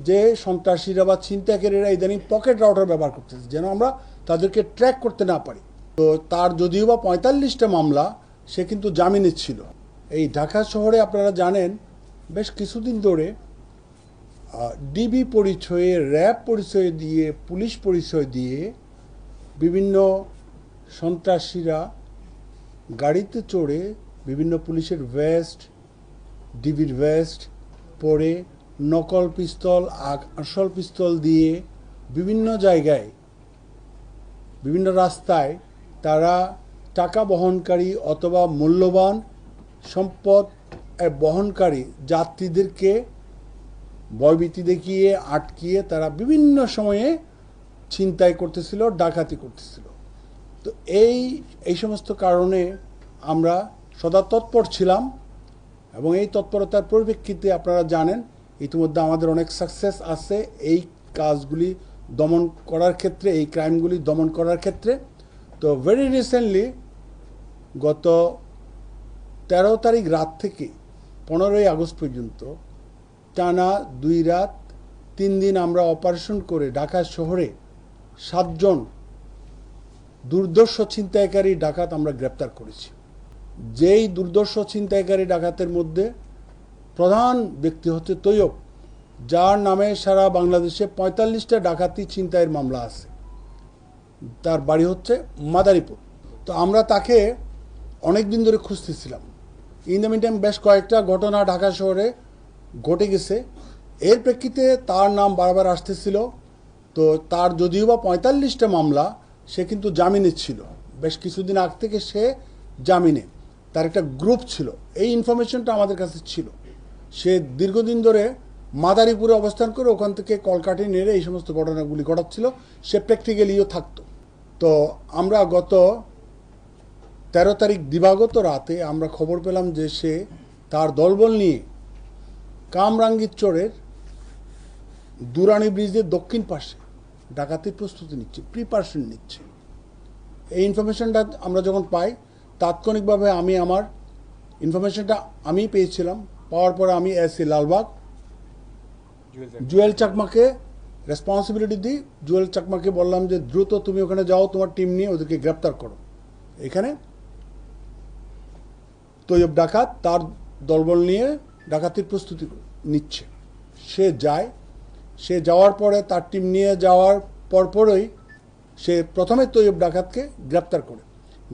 যে সন্ত্রাসীরা বা ছিনতাইকারীরা ইদানিং পকেট রাউটার ব্যবহার করতেছে যেন আমরা তাদেরকে ট্র্যাক করতে না পারি। তো তার যদিও বা 45টা মামলা, সে কিন্তু জামিনে ছিল। এই ঢাকা শহরে আপনারা জানেন বেশ কিছুদিন ধরে ডিবি পরিচয়ে, র্যাব পরিচয় দিয়ে, পুলিশ পরিচয় দিয়ে বিভিন্ন সন্ত্রাসীরা গাড়িতে চড়ে বিভিন্ন পুলিশের ভেস্ট, ডিবির ভেস্ট পরে নকল পিস্তল, আসল পিস্তল দিয়ে বিভিন্ন জায়গায়, বিভিন্ন রাস্তায় তারা টাকা বহনকারী অথবা মূল্যবান সম্পদ বহনকারী যাত্রীদেরকে ভয়ভীতি দেখিয়ে আটকিয়ে তারা বিভিন্ন সময়ে ছিনতাই করতেছিল, ডাকাতি করতেছিল। তো এই সমস্ত কারণে আমরা সদা তৎপর ছিলাম এবং এই তৎপরতার পরিপ্রেক্ষিতে আপনারা জানেন ইতিমধ্যে আমাদের অনেক সাকসেস আছে এই কাজগুলি দমন করার ক্ষেত্রে, এই ক্রাইমগুলি দমন করার ক্ষেত্রে। তো ভেরি রিসেন্টলি গত 13 তারিখ রাত থেকে 15ই আগস্ট পর্যন্ত টানা 2 রাত 3 দিন আমরা অপারেশন করে ঢাকা শহরে 7 জন দুর্ধর্ষ ছিনতাইকারী ডাকাত আমরা গ্রেপ্তার করেছি। যেই দুর্ধর্ষ ছিনতাইকারী ডাকাতের মধ্যে প্রধান ব্যক্তি হচ্ছে তৈয়ব, যার নামে সারা বাংলাদেশে 45টা ডাকাতি ছিনতাইয়ের মামলা আছে। তার বাড়ি হচ্ছে মাদারীপুর। তো আমরা তাকে অনেক দিন ধরে খুঁজতেছিলাম। ইন দ্য মিন টাইম বেশ কয়েকটা ঘটনা ঢাকা শহরে ঘটে গেছে, এর প্রেক্ষিতে তার নাম বারবার আসতেছিল। তো তার যদিও বা 45টা মামলা, সে কিন্তু জামিনে ছিল। বেশ কিছুদিন আগ থেকে সে জামিনে, তার একটা গ্রুপ ছিল, এই ইনফরমেশনটা আমাদের কাছে ছিল। সে দীর্ঘদিন ধরে মাদারীপুরে অবস্থান করে ওখান থেকে কলকাঠি নেড়ে এই সমস্ত ঘটনাগুলি ঘটাচ্ছিল। সে প্র্যাকটিক্যালিও থাকতো। তো আমরা গত 13 তারিখ দিবাগত রাতে আমরা খবর পেলাম যে সে তার দলবল নিয়ে কামরাঙ্গীর চরের দুরানি ব্রিজের দক্ষিণ পাশে ডাকাতির প্রস্তুতি নিচ্ছে, প্রিপারেশন নিচ্ছে। এই ইনফরমেশনটা আমরা যখন পাই, তাৎক্ষণিকভাবে আমার ইনফরমেশনটা আমি পেয়েছিলাম। পাওয়ার পরে আমি এসি লালবাগ জুয়েল চাকমাকে রেসপন্সিবিলিটি দিই। জুয়েল চাকমাকে বললাম যে দ্রুত তুমি ওখানে যাও, তোমার টিম নিয়ে ওদেরকে গ্রেপ্তার করো। এখানে তৈয়ব ডাকাত তার দলবল নিয়ে ডাকাতির প্রস্তুতি নিচ্ছে। সে যায়, সে যাওয়ার পরে তার টিম নিয়ে যাওয়ার পরপরই সে প্রথমে তৈয়ব ডাকাতকে গ্রেপ্তার করে।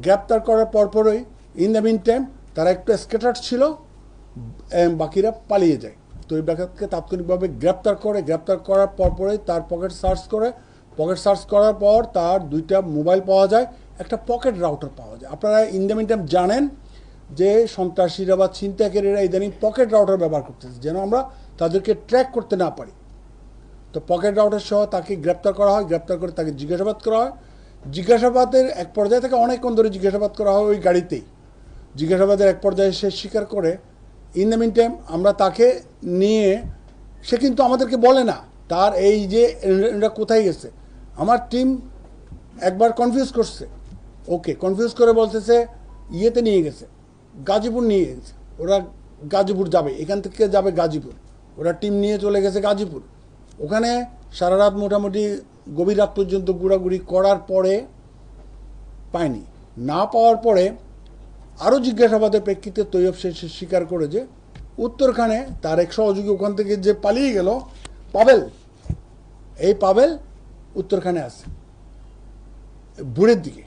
গ্রেপ্তার করার পরপরই ইন দ্য মিন টাইম তারা একটু স্ক্যাটার্ড ছিল, বাকিরা পালিয়ে যায়। তৈয়ব ডাকাতকে তাৎক্ষণিকভাবে গ্রেপ্তার করে। গ্রেপ্তার করার পরপরই তার পকেট সার্চ করে। পকেট সার্চ করার পর তার 2টা মোবাইল পাওয়া যায়, একটা পকেট রাউটার পাওয়া যায়। আপনারা ইন দ্য মিন টাইম জানেন যে সন্ত্রাসীরা বা ছিনতাইকারীরা ইদানিং পকেট রাউটার ব্যবহার করতেছে যেন আমরা তাদেরকে ট্র্যাক করতে না পারি। তো পকেট রাউটার সহ তাকে গ্রেপ্তার করা হয়। গ্রেপ্তার করে তাকে জিজ্ঞাসাবাদ করা হয়। জিজ্ঞাসাবাদের এক পর্যায়ে থেকে অনেকক্ষণ ধরে জিজ্ঞাসাবাদ করা হয় ওই গাড়িতেই। জিজ্ঞাসাবাদের এক পর্যায়ে সে স্বীকার করে। ইন দ্য মিন টাইম আমরা তাকে নিয়ে, সে কিন্তু আমাদেরকে বলে না তার এই যে এটা কোথায় গেছে। আমার টিম একবার কনফিউজ করছে, ওকে কনফিউজ করে বলতেছে ইয়েতে নিয়ে গেছে, গাজীপুর নিয়ে গেছে। ওরা গাজীপুর যাবে, এখান থেকে যাবে গাজীপুর। ওরা টিম নিয়ে চলে গেছে গাজীপুর। ওখানে সারা রাত মোটামুটি গভীর রাত পর্যন্ত ঘোরাঘুরি করার পরে পায়নি। না পাওয়ার পরে আরও জিজ্ঞাসাবাদের প্রেক্ষিতে তৈয়ব সে স্বীকার করে যে উত্তরখানে তার এক সহযোগী ওখান থেকে যে পালিয়ে গেল পাবেল, এই পাবেল উত্তরখানে আছে ভোরের দিকে।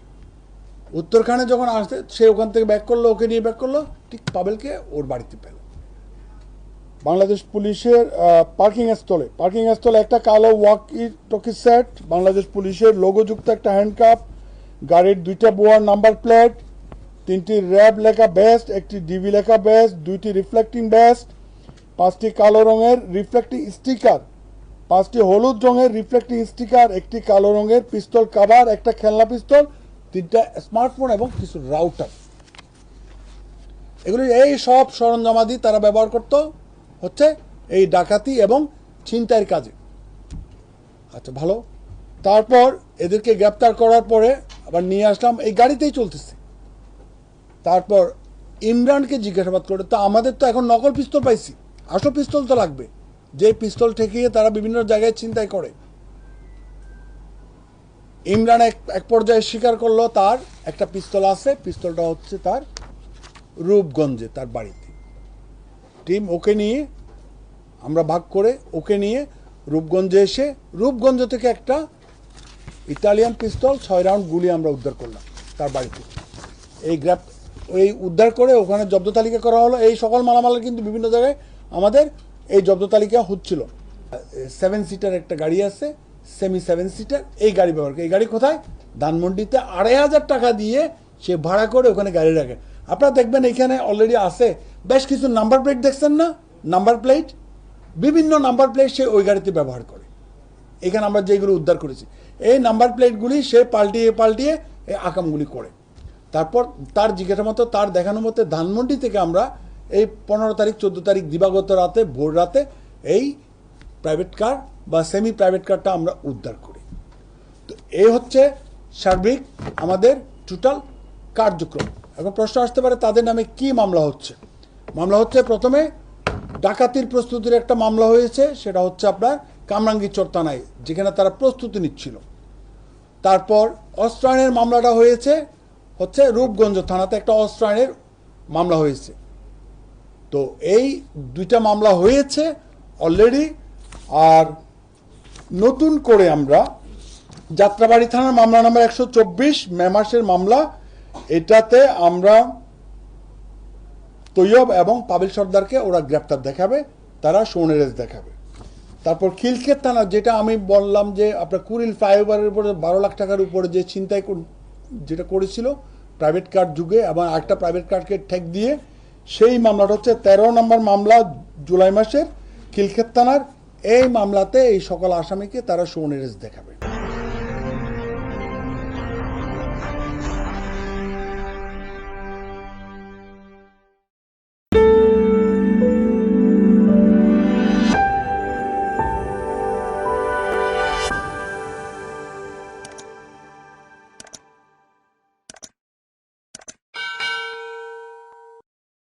উত্তরখানে যখন আসতে সে ওখান থেকে ব্যাক করলো, ওকে নিয়ে ব্যাক করলো, ঠিক পাবেলকে ওর বাড়িতে পেল। বাংলাদেশ পুলিশের পার্কিং স্থলে একটা কালো ওয়াকি টকি সেট, বাংলাদেশ পুলিশের লোগোযুক্ত একটা হ্যান্ডকাপ, গাড়ির 2টা বোয়ার নাম্বার প্লেট, 3টি র্যাব লেখা ভেস্ট, 1টি ডিবি লেখা ভেস্ট, 2টি রিফ্লেক্টিং ভেস্ট, 5টি কালো রঙের রিফ্লেক্টিং স্টিকার, 5টি হলুদ রঙের রিফ্লেক্টিং স্টিকার, 1টি কালো রঙের পিস্তল কাভার, একটা খেলনা পিস্তল, 3টা স্মার্টফোন এবং কিছু রাউটার। এগুলি এই সব সরঞ্জামাদি তারা ব্যবহার করতো হচ্ছে এই ডাকাতি এবং ছিনতাইয়ের কাজে। আচ্ছা ভালো। তারপর এদেরকে গ্রেপ্তার করার পরে আবার নিয়ে আসলাম, এই গাড়িতেই চলতেছে। তারপর ইমরানকে জিজ্ঞাসাবাদ করে, তো আমাদের তো এখন নকল পিস্তল পাইছি, আসল পিস্তল তো লাগবে, যে পিস্তল ঠেকিয়ে তারা বিভিন্ন জায়গায় ছিনতাই করে। ইমরান এক পর্যায়ে স্বীকার করলো তার একটা পিস্তল আছে, পিস্তলটা হচ্ছে তার রূপগঞ্জে তার বাড়িতে। টিম ওকে নিয়ে আমরা ভাগ করে ওকে নিয়ে রূপগঞ্জে এসে রূপগঞ্জ থেকে একটা ইতালিয়ান পিস্তল 6 রাউন্ড গুলি আমরা উদ্ধার করলাম তার বাড়িতে। এই উদ্ধার করে ওখানে জব্দ তালিকা করা হলো। এই সকল মালামালের কিন্তু বিভিন্ন জায়গায় আমাদের এই জব্দ তালিকা হচ্ছিল। 7 সিটার একটা গাড়ি আছে, সেমি 7 সিটার, এই গাড়ি ব্যবহার করে। এই গাড়ি কোথায়? ধানমন্ডিতে 2,500 টাকা দিয়ে সে ভাড়া করে ওখানে গাড়ি রাখে। আপনারা দেখবেন এখানে অলরেডি আছে বেশ কিছু নাম্বার প্লেট, দেখছেন না? নাম্বার প্লেট, বিভিন্ন নাম্বার প্লেট সে ওই গাড়িতে ব্যবহার করে। এখানে আমরা যেগুলো উদ্ধার করেছি এই নাম্বার প্লেটগুলি সে পাল্টিয়ে পাল্টিয়ে এই আকামগুলি করে। তারপর তার জিজ্ঞাসা মতো, তার দেখানো মতো ধানমন্ডি থেকে আমরা এই 15 তারিখ 14 তারিখ দিবাগত রাতে, ভোর রাতে এই প্রাইভেট কার বা সেমি প্রাইভেট কারটা আমরা উদ্ধার করি। তো এই হচ্ছে সার্বিক আমাদের টোটাল কার্যক্রম। এখন প্রশ্ন আসতে পারে তাদের নামে কি মামলা হচ্ছে। মামলা হচ্ছে প্রথমে ডাকাতির প্রস্তুতির একটা মামলা হয়েছে, সেটা হচ্ছে আপনার কামরাঙ্গীরচর থানায়, যেখানে তারা প্রস্তুতি নিচ্ছিল। তারপর অস্ত্রায়নের মামলাটা হচ্ছে রূপগঞ্জ থানাতে একটা অস্ত্রায়নের মামলা হয়েছে। তো এই দুইটা মামলা হয়েছে অলরেডি। আর নতুন করে আমরা যাত্রাবাড়ি থানার মামলা নাম্বার 124 মে মাসের মামলা, এটাতে আমরা তৈয়ব এবং পাবিল সর্দারকে ওরা গ্রেপ্তার দেখাবে, তারা সোনেরেজ দেখাবে। তারপর খিলক্ষেত থানা, যেটা আমি বললাম যে আপনার কুড়িল ফ্লাইওভারের উপরে 12 লাখ টাকার উপরে যে ছিনতাই যেটা করেছিল প্রাইভেট কার যুগে এবং একটা প্রাইভেট কারকে ঠেক দিয়ে, সেই মামলাটা হচ্ছে 13 নম্বর মামলা জুলাই মাসের খিলক্ষেত থানার। এই মামলাতে এই সকল আসামিকে তারা সোনেরেজ দেখাবে।